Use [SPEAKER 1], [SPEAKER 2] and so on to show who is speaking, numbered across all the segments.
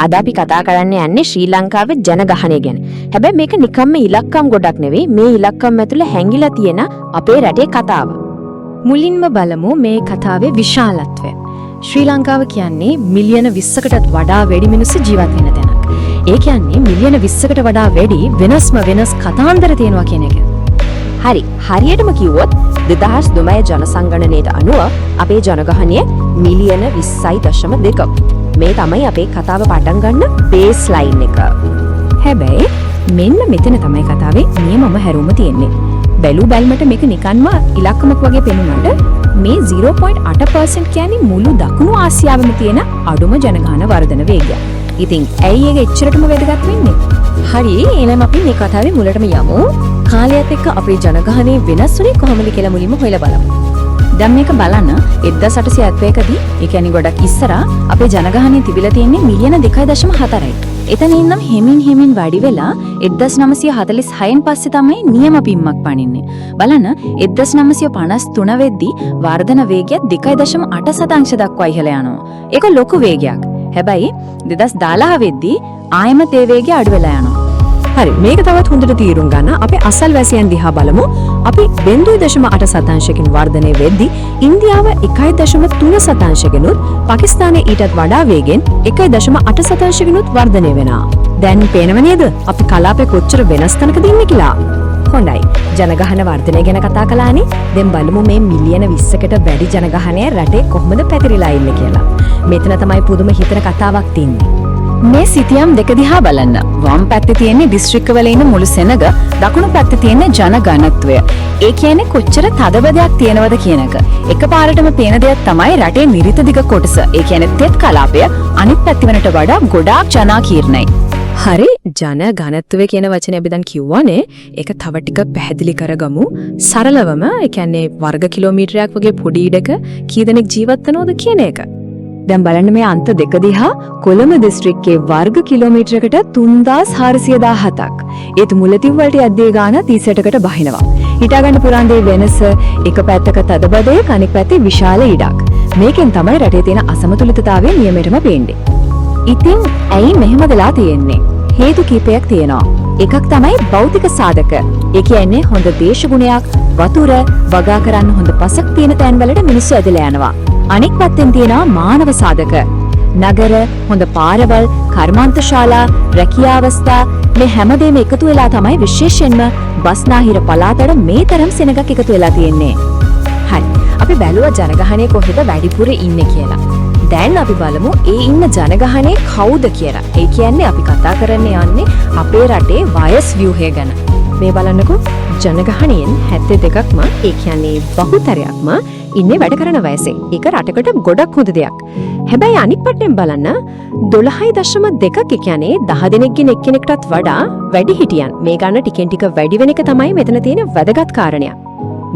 [SPEAKER 1] අද අපි කතා කරන්න යන්නේ ශ්‍රී ලංකාවේ ජනගහනය ගැන. හැබැයි මේක නිකම්ම ඉලක්කම් ගොඩක් නෙවෙයි. මේ ඉලක්කම් ඇතුළේ හැංගිලා තියෙන අපේ රටේ කතාව.
[SPEAKER 2] මුලින්ම බලමු මේ කතාවේ විශාලත්වය. ශ්‍රී ලංකාව කියන්නේ මිලියන 20කටත් වඩා වැඩි මිනිස්සු ජීවත් වෙන තැනක්. ඒ කියන්නේ මිලියන 20කට වඩා වැඩි වෙනස් කතාන්දර තියෙනවා කියන එක.
[SPEAKER 1] හරි. හරියටම කිව්වොත් 2009 ජනසංගණනයට අනුව අපේ ජනගහනය මිලියන 20.2ක්. මේ තමයි අපේ කතාව පටන් ගන්න බේස් ලයින් එක.
[SPEAKER 2] හැබැයි මෙන්න මෙතන තමයි කතාවේ නියමම හැරුම තියෙන්නේ. බැලුමට මේක නිකන්ම ඉලක්කමක් වගේ පෙනුනට මේ 0.8% කියන්නේ මුළු දකුණු ආසියාවෙම තියෙන අඩුම ජනගහන වර්ධන වේගය. ඉතින් ඇයි ඒක එච්චරටම වැදගත් වෙන්නේ?
[SPEAKER 1] හරි, එහෙනම් අපි මේ කතාවේ මුලටම යමු. කාලයත් එක්ක අපේ ජනගහනය වෙනස් වුණේ කොහොමද කියලා මුලින්ම හොයලා බලමු.
[SPEAKER 2] දැන් මේක බලන්න 1870කදී ඒ කියන්නේ ගොඩක් ඉස්සරහා අපේ ජනගහනය තිබිලා තියෙන්නේ මිලියන 2.4යි. එතන ඉඳන් හිමින් වැඩි වෙලා 1946න් පස්සේ තමයි නියම පිම්මක් පනින්නේ. බලන්න 1953 වෙද්දී වර්ධන වේගය 2.8% දක්වා ඉහළ යනවා. ඒක ලොකු වේගයක්. හැබැයි 2010 වෙද්දී ආයෙමත් ඒ වේගය අඩු වෙලා යනවා.
[SPEAKER 1] හරි, මේක තවත් හොඳට තීරුම් ගන්න. අපි අසල්වැසියන් දිහා බලමු. අපි 0.8%කින් වර්ධනය වෙද්දී ඉන්දියාව 1.3%කිනුත් පාකිස්තානයේ ඊටත් වඩා වේගෙන් 1.8%කිනුත් වර්ධනය වෙනවා. දැන් පේනව නේද? අපි කලාපේ කොච්චර වෙනස් තැනකද ඉන්නේ කියලා. හොඳයි. ජනගහන වර්ධනය ගැන කතා කළානේ. දැන් බලමු මේ මිලියන 20කට වැඩි ජනගහනය රටේ කොහොමද පැතිරිලා ඉන්නේ කියලා. මෙතන තමයි පුදුම හිතන කතාවක් තියෙන්නේ.
[SPEAKER 2] මේ සිතියම් දෙක දිහා බලන්න. වම් පැත්තේ තියෙන දිස්ත්‍රික්කවල ඉන්න මුළු සෙනග, දකුණු පැත්තේ තියෙන ජනඝනත්වය. ඒ කියන්නේ කොච්චර තදබදයක් තියෙනවද කියන එක. එකපාරටම පේන දෙයක් තමයි රටේ නිරිත දිග කොටස. ඒ කියන්නේ තෙත් කලාපය අනිත් පැතිවලට වඩා ගොඩාක් ජනාකීර්ණයි.
[SPEAKER 1] හරි, ජනඝනත්වය කියන වචනේ අපි දැන් කිව්වනේ. ඒක තව ටික පැහැදිලි කරගමු. සරලවම ඒ කියන්නේ වර්ග කිලෝමීටරයක් වගේ පොඩි ඉඩක කී දෙනෙක් ජීවත් වෙනවද කියන එක. දැන් බලන්න මේ අන්ත දෙක දිහා. කොළඹ දිස්ත්‍රික්කයේ වර්ග කිලෝමීටරයකට 3417ක්. ඒත් මුලතිව් වලට යද්දී ගාන 38කට බහිනවා. හිතා ගන්න පුරාන් දේ වෙනස. එක පැත්තක තදබදේ, අනෙක් පැත්තේ විශාල ඉඩක්. මේකෙන් තමයි රටේ තියෙන අසමතුලිතතාවය නියමෙටම පේන්නේ. ඉතින් ඇයි මෙහෙම වෙලා තියෙන්නේ? හේතු කීපයක් තියෙනවා. එකක් තමයි භෞතික සාධක. ඒ කියන්නේ හොඳ දේශගුණයක්, වතුර, වගා කරන්න හොඳ පසක් තියෙන තැන්වලට මිනිස්සු ඇදලා යනවා. අනෙක් පැත්තෙන් තියෙනවා මානව සාධක. නගර, හොඳ පාරවල්, කර්මාන්තශාලා, රැකියා අවස්ථා මේ හැමදේම එකතු වෙලා තමයි විශේෂයෙන්ම බස්නාහිර පළාතට මේ තරම් සෙනගක් එකතු වෙලා තියෙන්නේ. හරි. අපි බැලුවා ජනගහනය කොහෙද වැඩිපුර ඉන්නේ කියලා. දැන් අපි බලමු ඒ ඉන්න ජනගහනය කවුද කියලා. ඒ කියන්නේ අපි කතා කරන්න යන්නේ අපේ රටේ වයස් ව්‍යුහය ගැන. මේ බලන්නකෝ, ජනගහනයෙන් 72ක්ම ඒ කියන්නේ බහුතරයක්ම ඉන්නේ වැඩ කරන වයසේ. ඒක රටකට ගොඩක් හොඳ දෙයක්. හැබැයි අනිත් පැත්තෙන් බලන්න 12.2 කියන්නේ 10 දෙනෙක්ගෙන් එක්කෙනෙක්ටත් වඩා වැඩි හිටියන්. මේ ගන්න ටිකෙන් ටික වැඩි වෙන එක තමයි මෙතන තියෙන වැදගත් කාරණය.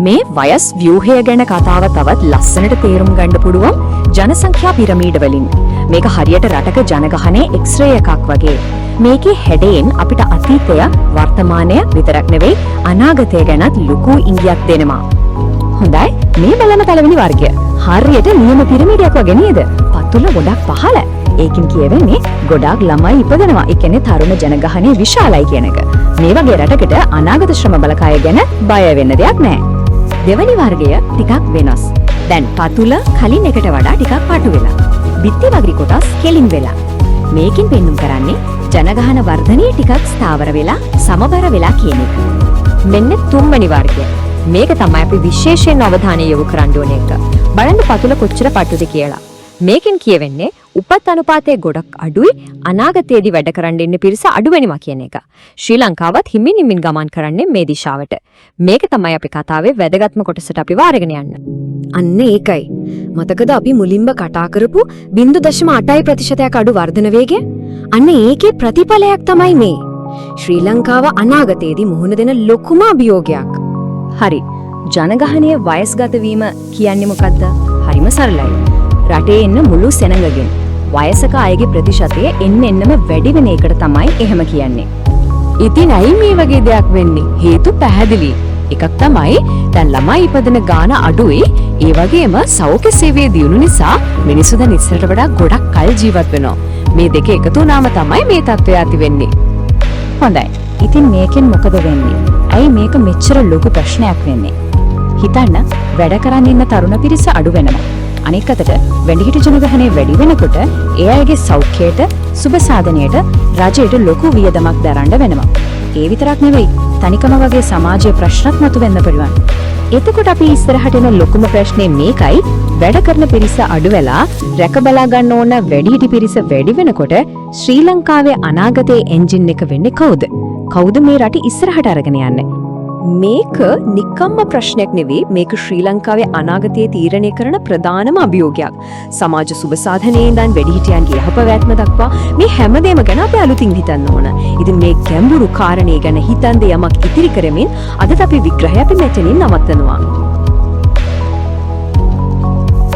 [SPEAKER 1] මේ වයස් ව්‍යුහය ගැන කතාව තවත් ලස්සනට තේරුම් ගන්න පුළුවන් ජනසංඛ්‍යා පිරමීඩ වලින්. මේක හරියට රටක ජනගහනයේ එක්ස්රේ එකක් වගේ. මේකේ හැඩයෙන් අපිට අතීතය, වර්තමානය විතරක් නෙවෙයි අනාගතය ගැනත් ලොකු ඉඟියක් දෙනවා. හොඳයි, මේ බලන පළවෙනි වර්ගය හරියට නියම පිරමීඩයක් වගේ නේද? පතුල ගොඩක් පහළ. ඒකින් කියවෙන්නේ ගොඩාක් ළමයි ඉපදෙනවා. ඒ කියන්නේ තරුණ ජනගහනය විශාලයි කියන එක. මේ වගේ රටකට අනාගත ශ්‍රම බලකාය ගැන බය වෙන්න දෙයක් නැහැ. දෙවැනි වර්ගය ටිකක් වෙනස්. දැන් පතුල කලින් එකට වඩා ටිකක් පටු වෙලා. බිත්ති වගරි කොටස් කෙලින් වෙලා. මේකෙන් පෙන්눔 කරන්නේ ජනගහන වර්ධනය ටිකක් ස්ථාවර වෙලා සමබර වෙලා කියන එක. මෙන්න තුන්වෙනි වර්ගය. මේක තමයි අපි විශේෂයෙන් අවධානය යොමු කරන්න ඕන එක. බලන්න පතුල කොච්චර පටුද කියලා. මේකෙන් කියවෙන්නේ උපත් අනුපාතය ගොඩක් අඩුයි, අනාගතයේදී වැඩ කරන්න ඉන්න පිරිස අඩු වෙනවා කියන එක. ශ්‍රී ලංකාවත් හිමින් ගමන් කරන්නේ මේ දිශාවට. මේක තමයි අපි කතාවේ වැදගත්ම කොටසට අපි වාරගෙන යන්න. අන්න ඒකයි. මතකද අපි මුලින්ම කතා කරපු 0.8% අඩු වර්ධන වේගය? අන්න ඒකේ ප්‍රතිඵලයක් තමයි මේ. ශ්‍රී ලංකාව අනාගතයේදී මුහුණ දෙන ලොකුම අභියෝගයක්. හරි. ජනගහනය වයස්ගත වීම කියන්නේ මොකද්ද? හරිම සරලයි. රටේ ඉන්න මුළු සෙනඟගෙන් වයසක අයගේ ප්‍රතිශතය එන්නම වැඩි වෙන එකට තමයි එහෙම කියන්නේ. ඉතින් ඇයි මේ වගේ දෙයක් වෙන්නේ? හේතු පැහැදිලි.
[SPEAKER 2] එකක් තමයි දැන් ළමයි ඉපදෙන ගාන අඩුයි. ඒ වගේම සෞඛ්‍ය සේවයේ දියුණු නිසා මිනිස්සු දැන් ඉස්සරට වඩා ගොඩක් කල් ජීවත් වෙනවා. මේ දෙක එකතු වුණාම තමයි මේ තත්ත්වය ඇති වෙන්නේ.
[SPEAKER 3] හොඳයි. ඉතින් මේකෙන් මොකද වෙන්නේ? ඇයි මේක මෙච්චර ලොකු ප්‍රශ්නයක් වෙන්නේ? හිතන්න වැඩ කරන් ඉන්න තරුණ පිරිස අඩු වෙනවා. අනෙක් අතට වැඩිහිටි ජනගහනය වැඩි වෙනකොට ඒ අයගේ සෞඛ්‍යයට, සුබ සාධනයට රජයට ලොකු වියදමක් දරන්න වෙනවා. ඒ විතරක් නෙවෙයි, තනිකම වගේ සමාජීය ප්‍රශ්නත් මතුවෙන්න පුළුවන්. එතකොට අපි ඉස්සරහට එන ලොකුම ප්‍රශ්නේ මේකයි, වැඩ කරන පිරිස අඩු වෙලා රැක බලා ගන්න ඕන වැඩිහිටි පිරිස වැඩි වෙනකොට ශ්‍රී ලංකාවේ අනාගතයේ එන්ජින් එක වෙන්නේ කවුද? කවුද මේ රට ඉස්සරහට අරගෙන යන්නේ?
[SPEAKER 1] මේක නිකම්ම ප්‍රශ්නයක් නෙවෙයි, මේක ශ්‍රී ලංකාවේ අනාගතය තීරණය කරන ප්‍රධානම අභියෝගයක්. සමාජ සුබ සාධනයේ ඉඳන් වැඩිහිටියන්ගේ යහපැවැත්ම දක්වා මේ හැමදේම ගැන අපි අලුතින් හිතන්න ඕන. ඉතින් මේ ගැඹුරු කාරණේ ගැන හිතන් යමක් ඉතිරි කරමින් අදට අපි විග්‍රහය අපි මෙතනින් නවත්තනවා.